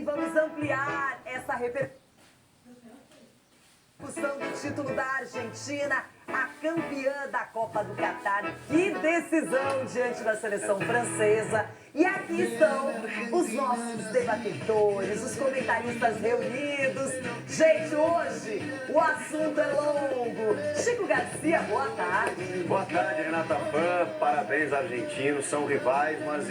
vamos ampliar essa repercussão do título da Argentina, a campeã da Copa do Catar. Que decisão diante da seleção francesa. E aqui estão os nossos debatedores, os comentaristas reunidos. Gente, hoje o assunto é longo. Chico Garcia, boa tarde. Boa tarde, Renata Pan. Parabéns, argentinos. São rivais, mas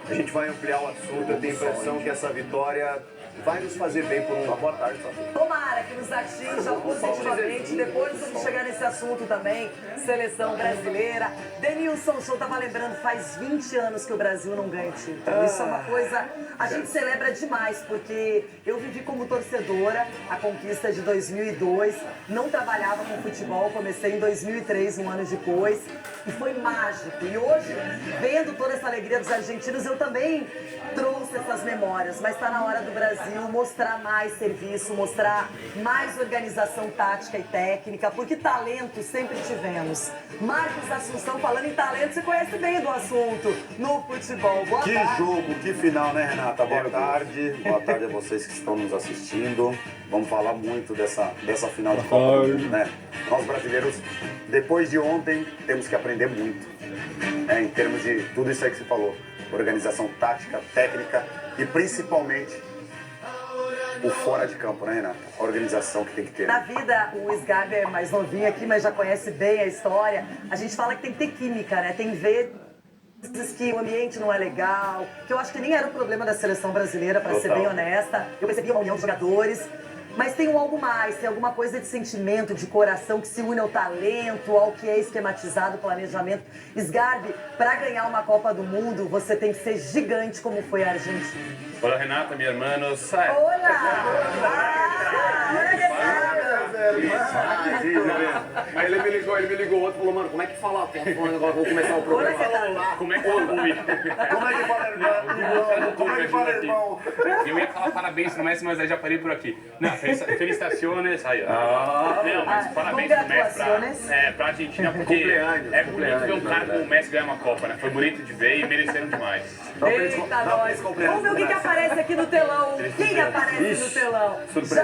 a gente vai ampliar o assunto. Eu tenho a impressão que essa vitória vai nos fazer bem por uma boa tarde. Tomara que nos atinja positivamente. Depois vamos chegar nesse assunto também. Seleção brasileira. Denilson Show tava lembrando, faz 20 anos que o Brasil não ganha título. Isso é uma coisa, a gente celebra demais, porque eu vivi como torcedora a conquista de 2002. Não trabalhava com futebol, comecei em 2003, um ano depois. E foi mágico. E hoje, vendo toda essa alegria dos argentinos, eu também trouxe essas memórias. Mas está na hora do Brasil mostrar mais serviço, mostrar mais organização tática e técnica, porque talento sempre tivemos. Marcos Assunção, falando em talento, você conhece bem do assunto no futebol. Boa tarde. Que jogo, que final, né, Renata? Boa tarde. Boa tarde a vocês que estão nos assistindo. Vamos falar muito dessa final da Copa do Mundo, né? Nós brasileiros, depois de ontem, temos que aprender muito. Em termos de tudo isso aí que você falou. Organização tática, técnica e principalmente o fora de campo, né, Renata? A organização que tem que ter. Na vida, o Sgarbi é mais novinho aqui, mas já conhece bem a história. A gente fala que tem que ter química, né? Tem vezes que o ambiente não é legal, que eu acho que nem era o problema da seleção brasileira, para ser bem honesta. Eu percebi uma união de jogadores. Mas tem um algo mais, tem alguma coisa de sentimento, de coração que se une ao talento, ao que é esquematizado, planejamento. Sgarbi, para ganhar uma Copa do Mundo, você tem que ser gigante como foi a Argentina. Olá, Renata, meus hermanos. Olá! Mas ele me ligou, o outro falou, mano, como é que fala? Tô falando agora, vou começar o programa. Olá, Como é que eu fui? Como é que fala, irmão? Como é que fala, irmão? Eu ia falar parabéns pro Messi, mas aí já parei por aqui. Não, felicitações. Aí, ó. Não, mas parabéns pro Messi pra Argentina, porque é bonito ver um cara como o Messi ganhar uma Copa, né? Foi bonito de ver e mereceram demais. Eita, nós! Vamos ver o que aparece aqui no telão. Quem aparece no telão?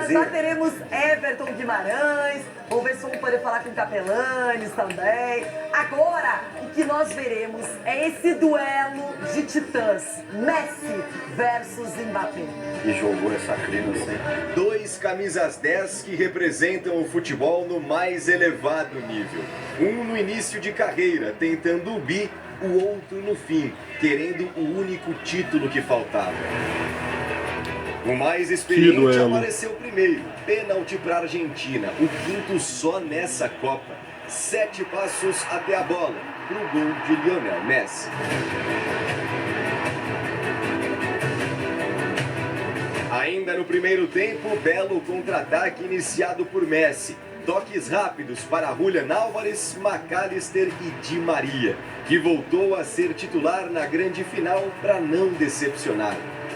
Já teremos Everton Guimarães. Vamos ver se vamos poder falar com Capelanes também. Agora, o que nós veremos é esse duelo de titãs. Messi versus Mbappé. Que jogou essa criança, hein? Dois camisas 10 que representam o futebol no mais elevado nível. Um no início de carreira, tentando o bi, o outro no fim, querendo o único título que faltava. O mais experiente apareceu primeiro, pênalti para a Argentina, o quinto só nessa Copa. 7 passos até a bola, pro gol de Lionel Messi. Ainda no primeiro tempo, belo contra-ataque iniciado por Messi. Toques rápidos para Julián Álvares, McAllister e Di Maria, que voltou a ser titular na grande final para não decepcionar.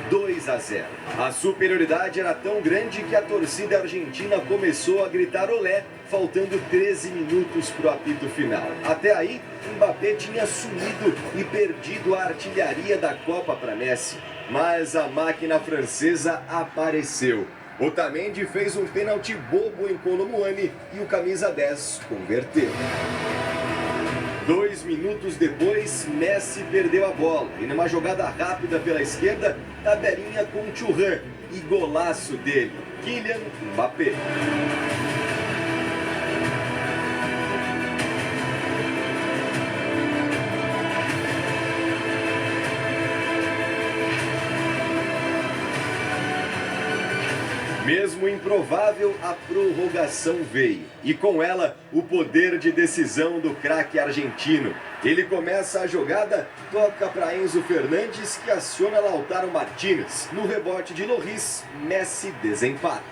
2-0. A superioridade era tão grande que a torcida argentina começou a gritar olé, faltando 13 minutos para o apito final. Até aí, Mbappé tinha sumido e perdido a artilharia da Copa para Messi. Mas a máquina francesa apareceu. Otamendi fez um pênalti bobo em Kolo Muani e o camisa 10 converteu. 2 minutos depois, Messi perdeu a bola e numa jogada rápida pela esquerda, tabelinha com Thuram e golaço dele, Kylian Mbappé. Mesmo improvável, a prorrogação veio. E com ela, o poder de decisão do craque argentino. Ele começa a jogada, toca para Enzo Fernandes, que aciona Lautaro Martínez. No rebote de Lloris, Messi desempata.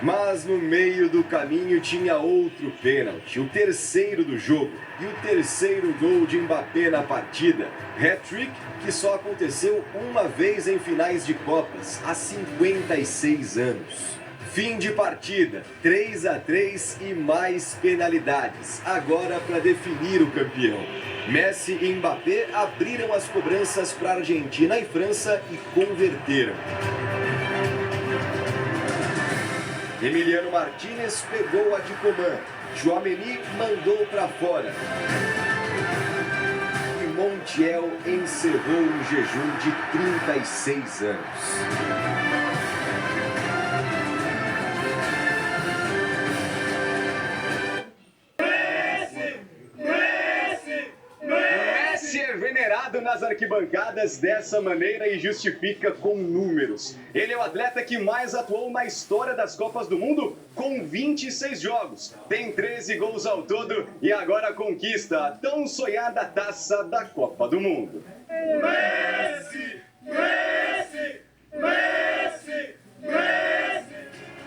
Mas no meio do caminho tinha outro pênalti, o terceiro do jogo e o terceiro gol de Mbappé na partida. Hat-trick que só aconteceu uma vez em finais de Copas, há 56 anos. Fim de partida, 3-3 e mais penalidades. Agora para definir o campeão. Messi e Mbappé abriram as cobranças para Argentina e França e converteram. Emiliano Martínez pegou a de Coman. Tchouaméni mandou para fora. E Montiel encerrou um jejum de 36 anos. Venerado nas arquibancadas dessa maneira e justifica com números. Ele é o atleta que mais atuou na história das Copas do Mundo, com 26 jogos. Tem 13 gols ao todo e agora conquista a tão sonhada taça da Copa do Mundo. Messi! Messi! Messi! Messi!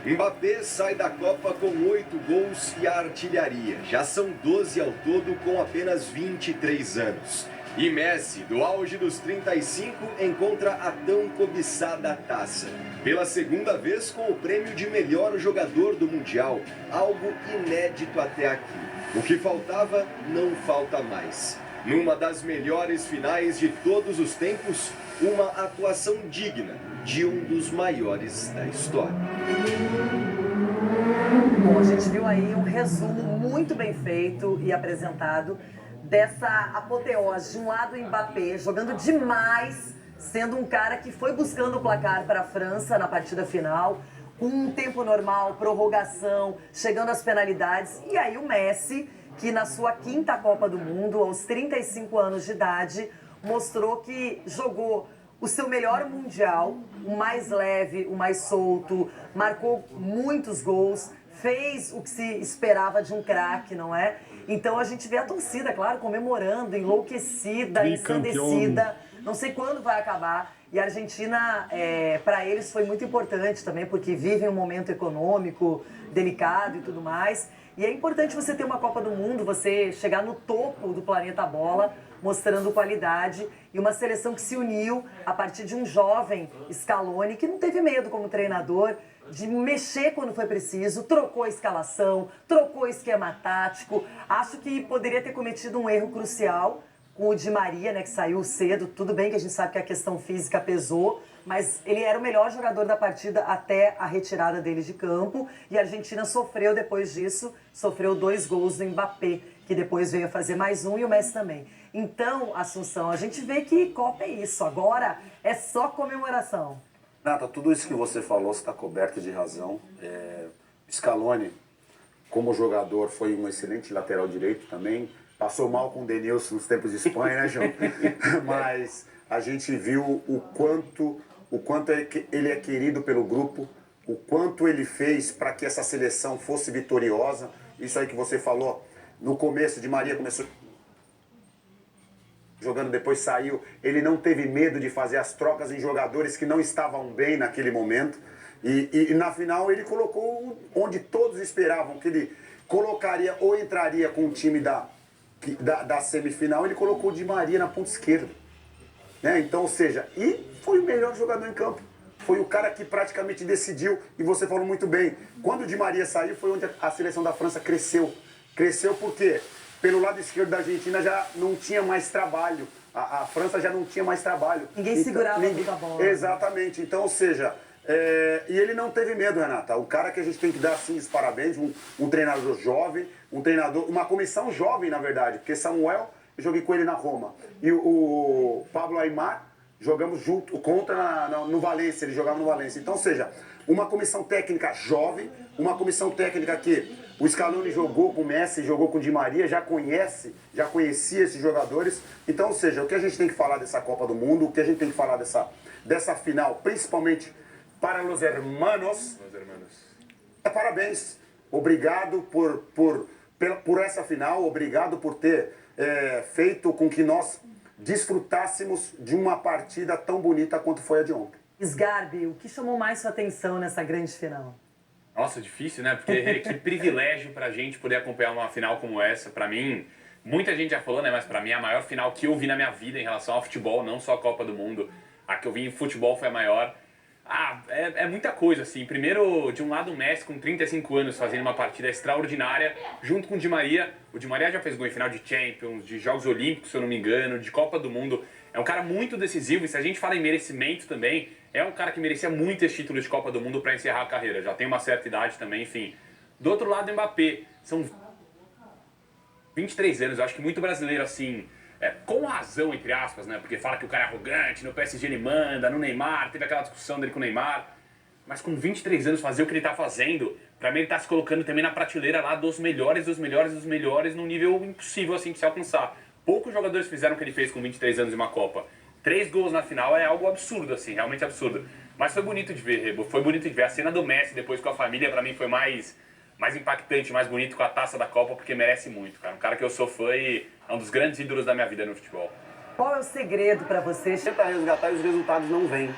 Mbappé sai da Copa com 8 gols e a artilharia. Já são 12 ao todo com apenas 23 anos. E Messi, do auge dos 35, encontra a tão cobiçada taça. Pela segunda vez com o prêmio de melhor jogador do Mundial, algo inédito até aqui. O que faltava, não falta mais. Numa das melhores finais de todos os tempos, uma atuação digna de um dos maiores da história. Bom, a gente viu aí um resumo muito bem feito e apresentado dessa apoteose. De um lado, o Mbappé jogando demais, sendo um cara que foi buscando o placar para a França na partida final, com um tempo normal, prorrogação, chegando às penalidades. E aí o Messi, que na sua 5ª Copa do Mundo, aos 35 anos de idade, mostrou que jogou o seu melhor Mundial, o mais leve, o mais solto, marcou muitos gols, fez o que se esperava de um craque, não é? Então a gente vê a torcida, claro, comemorando, enlouquecida, ensandecida. Não sei quando vai acabar. E a Argentina, para eles, foi muito importante também, porque vivem um momento econômico delicado e tudo mais. E é importante você ter uma Copa do Mundo, você chegar no topo do planeta bola, mostrando qualidade. E uma seleção que se uniu a partir de um jovem Scaloni, que não teve medo como treinador de mexer quando foi preciso, trocou a escalação, trocou o esquema tático. Acho que poderia ter cometido um erro crucial com o Di Maria, né, que saiu cedo. Tudo bem que a gente sabe que a questão física pesou, mas ele era o melhor jogador da partida até a retirada dele de campo. E a Argentina sofreu depois disso, sofreu 2 gols do Mbappé, que depois veio a fazer mais um, e o Messi também. Então, Assunção, a gente vê que Copa é isso, agora é só comemoração. Nata, tudo isso que você falou está coberto de razão. Scaloni, como jogador, foi um excelente lateral direito também. Passou mal com o Denilson nos tempos de Espanha, né, João? Mas a gente viu o quanto ele é querido pelo grupo, o quanto ele fez para que essa seleção fosse vitoriosa. Isso aí que você falou, no começo, Di Maria começou jogando, depois saiu. Ele não teve medo de fazer as trocas em jogadores que não estavam bem naquele momento. E na final ele colocou onde todos esperavam que ele colocaria ou entraria com o time da semifinal. Ele colocou o Di Maria na ponta esquerda, né? Então, ou seja, e foi o melhor jogador em campo. Foi o cara que praticamente decidiu. E você falou muito bem, quando o Di Maria saiu foi onde a seleção da França cresceu. Cresceu por quê? Pelo lado esquerdo da Argentina já não tinha mais trabalho. A França já não tinha mais trabalho. Ninguém segurava muita bola. Exatamente. Então, ou seja, e ele não teve medo, Renata. O cara que a gente tem que dar, sim, os parabéns, um treinador jovem, uma comissão jovem, na verdade, porque Samuel, eu joguei com ele na Roma. E o Pablo Aimar, jogamos junto, no Valência, ele jogava no Valência. Então, ou seja, uma comissão técnica jovem, uma comissão técnica que o Scaloni jogou com o Messi, jogou com o Di Maria, já conhecia esses jogadores. Então, ou seja, o que a gente tem que falar dessa Copa do Mundo, o que a gente tem que falar dessa final, principalmente para os hermanos, parabéns. Obrigado por essa final, obrigado por ter feito com que nós desfrutássemos de uma partida tão bonita quanto foi a de ontem. Sgarbi, o que chamou mais sua atenção nessa grande final? Nossa, difícil, né? Porque que privilégio pra gente poder acompanhar uma final como essa. Pra mim, muita gente já falou, né? Mas pra mim a maior final que eu vi na minha vida em relação ao futebol, não só a Copa do Mundo. A que eu vi em futebol foi a maior. É muita coisa, assim. Primeiro, de um lado, o Messi com 35 anos fazendo uma partida extraordinária, junto com o Di Maria. O Di Maria já fez gol em final de Champions, de Jogos Olímpicos, se eu não me engano, de Copa do Mundo. É um cara muito decisivo e se a gente fala em merecimento também, é um cara que merecia muito esse título de Copa do Mundo para encerrar a carreira. Já tem uma certa idade também, enfim. Do outro lado, o Mbappé. São 23 anos, eu acho que muito brasileiro, assim... com razão, entre aspas, né? Porque fala que o cara é arrogante, no PSG ele manda, no Neymar, teve aquela discussão dele com o Neymar. Mas com 23 anos fazer o que ele tá fazendo, pra mim ele tá se colocando também na prateleira lá dos melhores, dos melhores, dos melhores, num nível impossível assim de se alcançar. Poucos jogadores fizeram o que ele fez com 23 anos em uma Copa. 3 gols na final é algo absurdo, assim, realmente absurdo. Mas foi bonito de ver, Rebo, foi bonito de ver. A cena do Messi depois com a família, pra mim, foi mais impactante, mais bonito com a taça da Copa, porque merece muito, cara. Um cara que eu sou fã e é um dos grandes ídolos da minha vida no futebol. Qual é o segredo para você? Tenta resgatar e os resultados não vêm.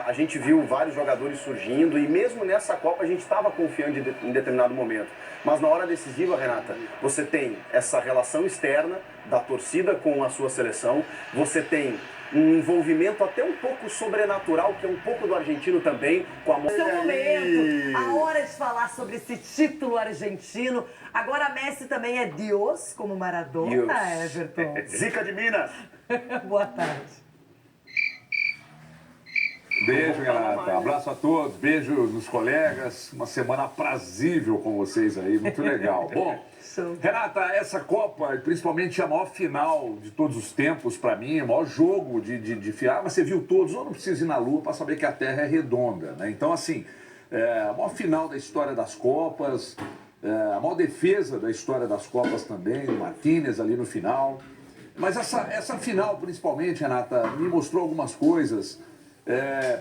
A gente viu vários jogadores surgindo e mesmo nessa Copa a gente estava confiando em determinado momento. Mas na hora decisiva, Renata, você tem essa relação externa da torcida com a sua seleção, você tem um envolvimento até um pouco sobrenatural, que é um pouco do argentino também, com a mão. Seu momento, a hora de falar sobre esse título argentino. Agora Messi também é Deus, como Maradona, Everton. Zica de Minas. Boa tarde. Beijo, Renata. Abraço a todos, beijo nos colegas. Uma semana aprazível com vocês aí, muito legal. Bom, Renata, essa Copa, principalmente a maior final de todos os tempos para mim, o maior jogo de final. Mas você viu todos, eu não preciso ir na Lua para saber que a Terra é redonda, né? Então, assim, a maior final da história das Copas, a maior defesa da história das Copas também, o Martínez ali no final. Mas essa final, principalmente, Renata, me mostrou algumas coisas.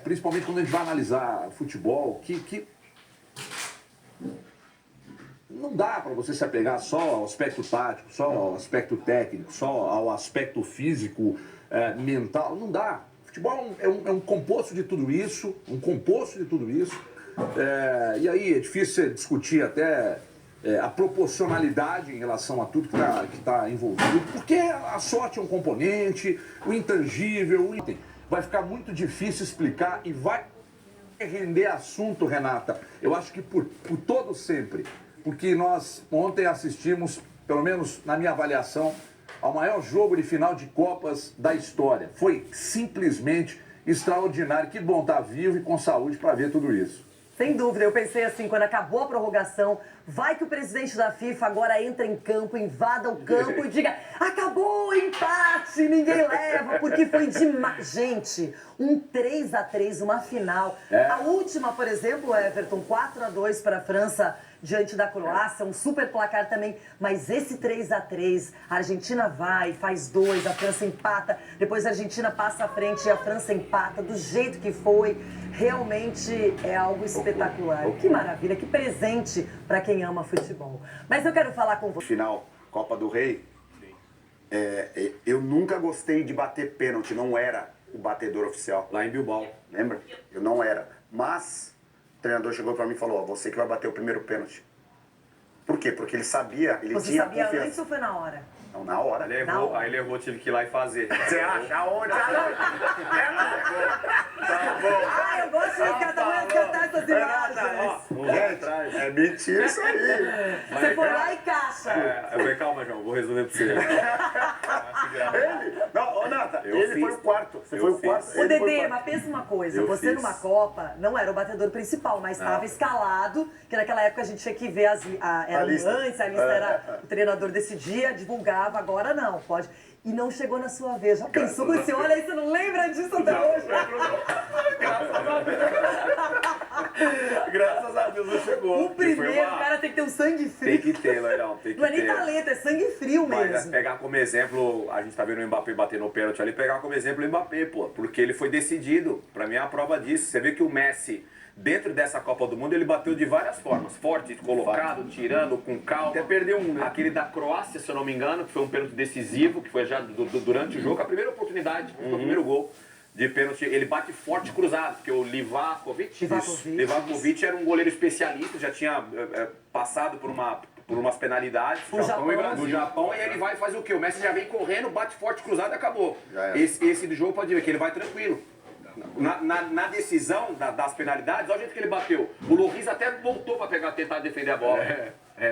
Principalmente quando a gente vai analisar futebol, que não dá para você se apegar só ao aspecto tático, só ao aspecto técnico, só ao aspecto físico, mental, não dá. Futebol é um composto de tudo isso, e aí é difícil discutir até a proporcionalidade em relação a tudo que tá envolvido, porque a sorte é um componente, o intangível, vai ficar muito difícil explicar e vai render assunto, Renata, eu acho que por todo sempre, porque nós ontem assistimos, pelo menos na minha avaliação, ao maior jogo de final de Copas da história. Foi simplesmente extraordinário. Que bom estar vivo e com saúde para ver tudo isso. Sem dúvida, eu pensei assim, quando acabou a prorrogação, vai que o presidente da FIFA agora entra em campo, invada o campo e diga: acabou, empate, ninguém leva, porque foi demais. Gente, um 3-3, uma final. A última, por exemplo, Everton, 4-2 para a França diante da Croácia, um super placar também, mas esse 3-3, a Argentina vai, faz 2, a França empata, depois a Argentina passa à frente e a França empata, do jeito que foi, realmente é algo espetacular. Que maravilha, que presente para quem ama futebol. Mas eu quero falar com você. Final, Copa do Rei, eu nunca gostei de bater pênalti, não era o batedor oficial. Lá em Bilbao. Lembra? Eu não era, mas o treinador chegou pra mim e falou: ó, você que vai bater o primeiro pênalti. Por quê? Porque ele sabia, ele Você tinha sabia confiança. antes ou foi na hora? Não, na hora. Ele errou, aí ele errou, tive que ir lá e fazer. Você acha? Aonde? Ah, eu gosto de resgatar essas imagens. Gente, é mentira isso aí. Você foi lá e caixa. Eu falei: calma, João, vou resolver pra você. Ele? Não, ô Nata, ele foi o quarto. Você foi o quarto. Ô, Dedê, mas pensa uma coisa, você numa Copa não era o batedor principal, mas estava escalado, que naquela época a gente tinha que ver era lista. antes, a lista era o treinador decidia, divulgava, agora não, pode. E não chegou na sua vez. Já pensou? Você olha aí, você não lembra disso até hoje? Graças a Deus não chegou. O primeiro, o cara tem que ter um sangue frio. Tem que ter, Loirão, tem que ter. Não é nem talento, é sangue frio Mas mesmo. pegar como exemplo, a gente tá vendo o Mbappé bater no pênalti ali, pegar como exemplo o Mbappé, pô, porque ele foi decidido. Pra mim é a prova disso. Você vê que o Messi, dentro dessa Copa do Mundo, ele bateu de várias formas. Forte, colocado, tirando, com calma. Até perdeu um, né? Aquele da Croácia, se eu não me engano, que foi um pênalti decisivo, que foi já durante o jogo, a primeira oportunidade, foi o primeiro gol de pênalti. Ele bate forte cruzado, porque o Livakovic era um goleiro especialista, já tinha passado por umas penalidades do Japão, e ele vai e faz o quê? O Messi já vem correndo, bate forte cruzado e acabou. Esse do jogo pode ver que ele vai tranquilo. Na decisão das penalidades, olha o jeito que ele bateu. O Lloris até voltou para tentar defender a bola.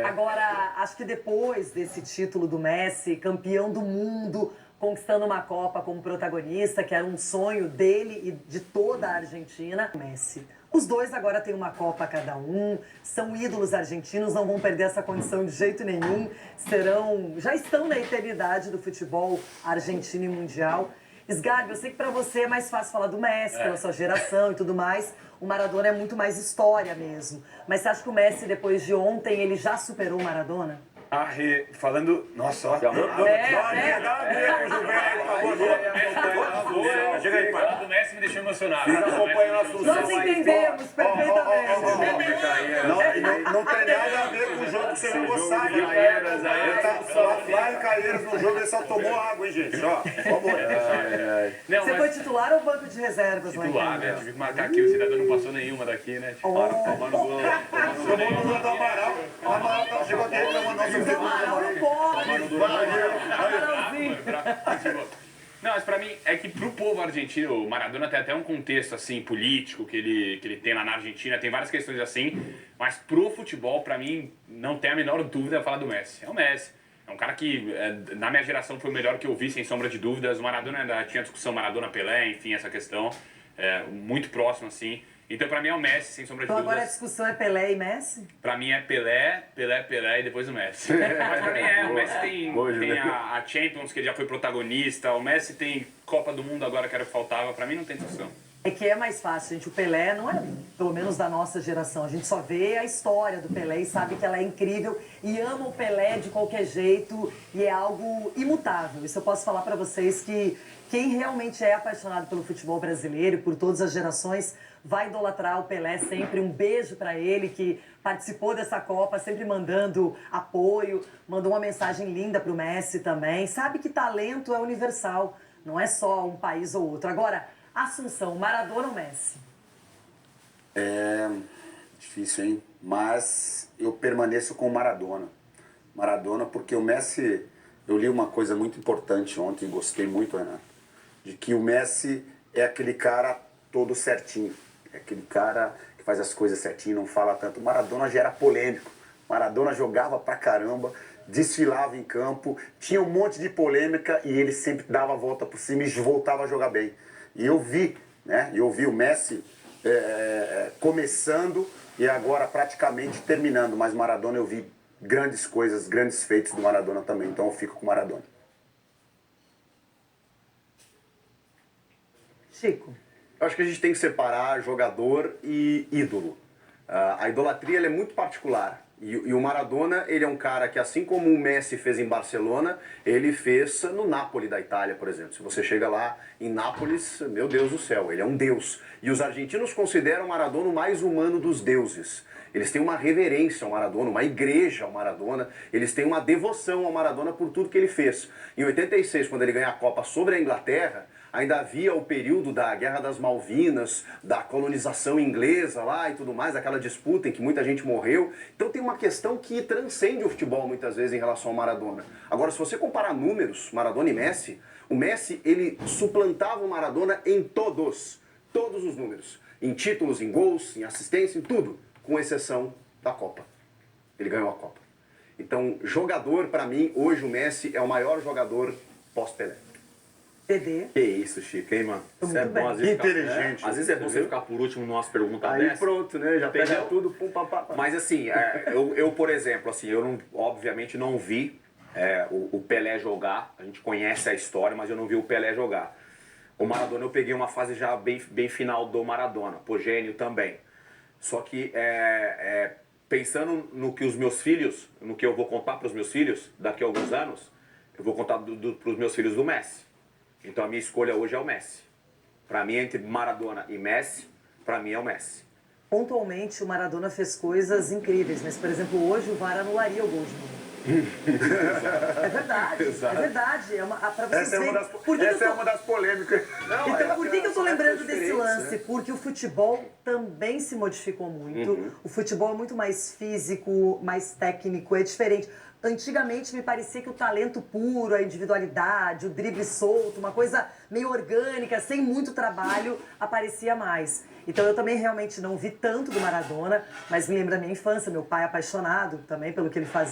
Agora, acho que depois desse título do Messi, campeão do mundo, conquistando uma Copa como protagonista, que era um sonho dele e de toda a Argentina, Messi. Os dois agora têm uma Copa cada um, são ídolos argentinos, não vão perder essa condição de jeito nenhum, já estão na eternidade do futebol argentino e mundial. Sgarbi, eu sei que pra você é mais fácil falar do Messi, pela sua geração e tudo mais. O Maradona é muito mais história mesmo. Mas você acha que o Messi, depois de ontem, ele já superou o Maradona? Falando... Nossa, ó. Chega aí, falar do Messi me deixou emocionado. Nós entendemos perfeitamente. Não tem nada a ver com o jogo que você não gostava. Lá em Caieiras, no jogo, ele só tomou água, hein, gente? Ó, por favor. Você foi titular ou banco de reservas lá em Titular, né? Tive que marcar aqui, o cidadão não passou nenhuma daqui, né? Tomou no gol do Amaral. O Amaral chegou aqui e mandou seu Amaral não pode. Não, mas pra mim, é que pro povo argentino, o Maradona tem até um contexto, assim, político que ele tem lá na Argentina, tem várias questões assim, mas pro futebol, pra mim, não tem a menor dúvida falar do Messi. É o Messi. É um cara que, na minha geração, foi o melhor que eu vi, sem sombra de dúvidas. O Maradona ainda tinha discussão Maradona-Pelé, enfim, essa questão, muito próximo, assim. Então, pra mim, é o Messi, sem sombra de dúvidas. Então agora a discussão é Pelé e Messi? Pra mim é Pelé e depois o Messi. Mas pra mim o Messi tem a Champions, que ele já foi protagonista, o Messi tem Copa do Mundo agora, que era o que faltava, pra mim não tem discussão. É que é mais fácil, gente. O Pelé não é, pelo menos da nossa geração. A gente só vê a história do Pelé e sabe que ela é incrível e ama o Pelé de qualquer jeito e é algo imutável. Isso eu posso falar pra vocês que quem realmente é apaixonado pelo futebol brasileiro, por todas as gerações, vai idolatrar o Pelé sempre. Um beijo pra ele que participou dessa Copa, sempre mandando apoio, mandou uma mensagem linda pro Messi também. Sabe que talento é universal, não é só um país ou outro. Agora, Assunção, Maradona ou Messi? É difícil, hein? Mas eu permaneço com o Maradona. Maradona, porque o Messi... Eu li uma coisa muito importante ontem, gostei muito, Renato, de que o Messi é aquele cara todo certinho. É aquele cara que faz as coisas certinho, não fala tanto. O Maradona já era polêmico. Maradona jogava pra caramba, desfilava em campo, tinha um monte de polêmica e ele sempre dava a volta por cima e voltava a jogar bem. E eu vi, né? Eu vi o Messi começando e agora praticamente terminando. Mas Maradona eu vi grandes coisas, grandes feitos do Maradona também. Então eu fico com o Maradona. Chico. Eu acho que a gente tem que separar jogador e ídolo. A idolatria ela é muito particular. E o Maradona, ele é um cara que, assim como o Messi fez em Barcelona, ele fez no Napoli da Itália, por exemplo. Se você chega lá em Nápoles, meu Deus do céu, ele é um deus. E os argentinos consideram o Maradona o mais humano dos deuses. Eles têm uma reverência ao Maradona, uma igreja ao Maradona, eles têm uma devoção ao Maradona por tudo que ele fez. Em 86, quando ele ganha a Copa sobre a Inglaterra, ainda havia o período da Guerra das Malvinas, da colonização inglesa lá e tudo mais, aquela disputa em que muita gente morreu. Então tem uma questão que transcende o futebol muitas vezes em relação ao Maradona. Agora, se você comparar números, Maradona e Messi, o Messi, ele suplantava o Maradona em todos os números. Em títulos, em gols, em assistência, em tudo, com exceção da Copa. Ele ganhou a Copa. Então, jogador, para mim, hoje o Messi é o maior jogador pós-Pelé. Dedê. Que isso, Chico, hein, mano? Isso é bom, às vezes inteligente. Às vezes é bom você ficar por último numa pergunta Aí dessa. pronto, né? Já pega Entendeu? tudo, pum, pá, pá, pá. Mas assim, eu, por exemplo, assim, eu não, obviamente não vi o Pelé jogar. A gente conhece a história, mas eu não vi o Pelé jogar. O Maradona eu peguei uma fase já bem final do Maradona, Pogênio também. Só que pensando no que os meus filhos, no que eu vou contar para os meus filhos daqui a alguns anos, eu vou contar para os meus filhos do Messi. Então a minha escolha hoje é o Messi. Para mim, entre Maradona e Messi, para mim é o Messi. Pontualmente, o Maradona fez coisas incríveis, mas, por exemplo, hoje o VAR anularia o gol de novo. É verdade, é verdade. Pra vocês Essa é uma das polêmicas. Então, por que eu tô lembrando desse lance? Porque o futebol também se modificou muito. O futebol é muito mais físico, mais técnico, é diferente. Antigamente me parecia que o talento puro, a individualidade, o drible solto, uma coisa meio orgânica, sem muito trabalho, aparecia mais. Então eu também realmente não vi tanto do Maradona, mas me lembro da minha infância, meu pai apaixonado também pelo que ele fazia.